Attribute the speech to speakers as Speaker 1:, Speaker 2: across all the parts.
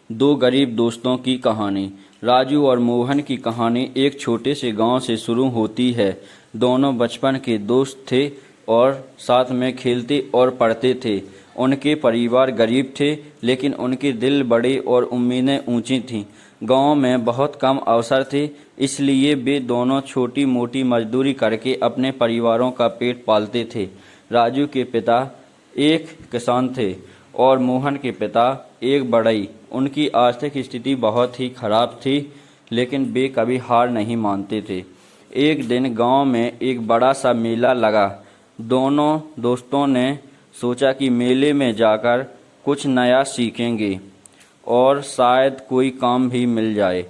Speaker 1: दो गरीब दोस्तों की कहानी। राजू और मोहन की कहानी एक छोटे से गांव से शुरू होती है। दोनों बचपन के दोस्त थे और साथ में खेलते और पढ़ते थे। उनके परिवार गरीब थे, लेकिन उनके दिल बड़े और उम्मीदें ऊंची थीं। गांव में बहुत कम अवसर थे, इसलिए वे दोनों छोटी मोटी मजदूरी करके अपने परिवारों का पेट पालते थे। राजू के पिता एक किसान थे और मोहन के पिता एक बढ़ई। उनकी आर्थिक स्थिति बहुत ही खराब थी, लेकिन वे कभी हार नहीं मानते थे। एक दिन गांव में एक बड़ा सा मेला लगा। दोनों दोस्तों ने सोचा कि मेले में जाकर कुछ नया सीखेंगे और शायद कोई काम भी मिल जाए।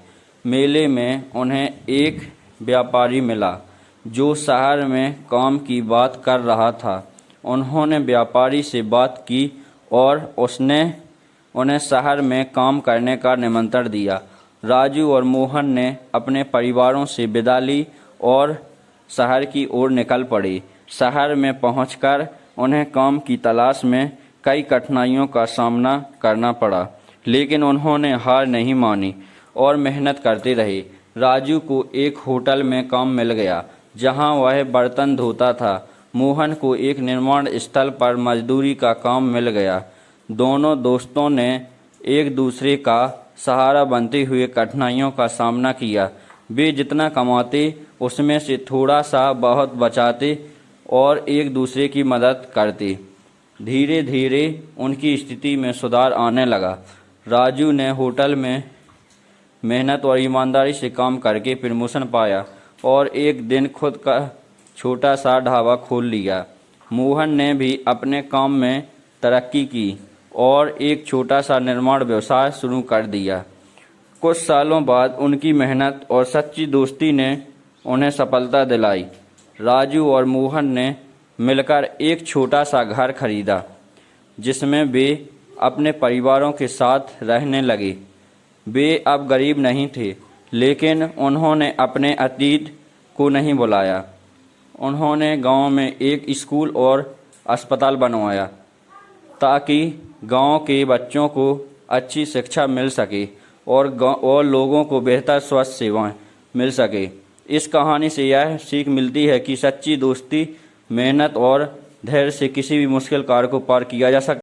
Speaker 1: मेले में उन्हें एक व्यापारी मिला जो शहर में काम की बात कर रहा था। उन्होंने व्यापारी से बात की और उसने उन्हें शहर में काम करने का निमंत्रण दिया। राजू और मोहन ने अपने परिवारों से विदा ली और शहर की ओर निकल पड़े। शहर में पहुंचकर उन्हें काम की तलाश में कई कठिनाइयों का सामना करना पड़ा, लेकिन उन्होंने हार नहीं मानी और मेहनत करते रहे। राजू को एक होटल में काम मिल गया, जहां वह बर्तन धोता था। मोहन को एक निर्माण स्थल पर मजदूरी का काम मिल गया। दोनों दोस्तों ने एक दूसरे का सहारा बनते हुए कठिनाइयों का सामना किया। वे जितना कमाते उसमें से थोड़ा सा बहुत बचाते और एक दूसरे की मदद करते। धीरे धीरे उनकी स्थिति में सुधार आने लगा। राजू ने होटल में मेहनत और ईमानदारी से काम करके प्रमोशन पाया और एक दिन खुद का छोटा सा ढाबा खोल लिया। मोहन ने भी अपने काम में तरक्की की और एक छोटा सा निर्माण व्यवसाय शुरू कर दिया। कुछ सालों बाद उनकी मेहनत और सच्ची दोस्ती ने उन्हें सफलता दिलाई। राजू और मोहन ने मिलकर एक छोटा सा घर खरीदा, जिसमें वे अपने परिवारों के साथ रहने लगे। वे अब गरीब नहीं थे, लेकिन उन्होंने अपने अतीत को नहीं भुलाया। उन्होंने गांव में एक स्कूल और अस्पताल बनवाया ताकि गांव के बच्चों को अच्छी शिक्षा मिल सके और लोगों को बेहतर स्वास्थ्य सेवाएं मिल सके। इस कहानी से यह सीख मिलती है कि सच्ची दोस्ती, मेहनत और धैर्य से किसी भी मुश्किल कार्य को पार किया जा सकता है।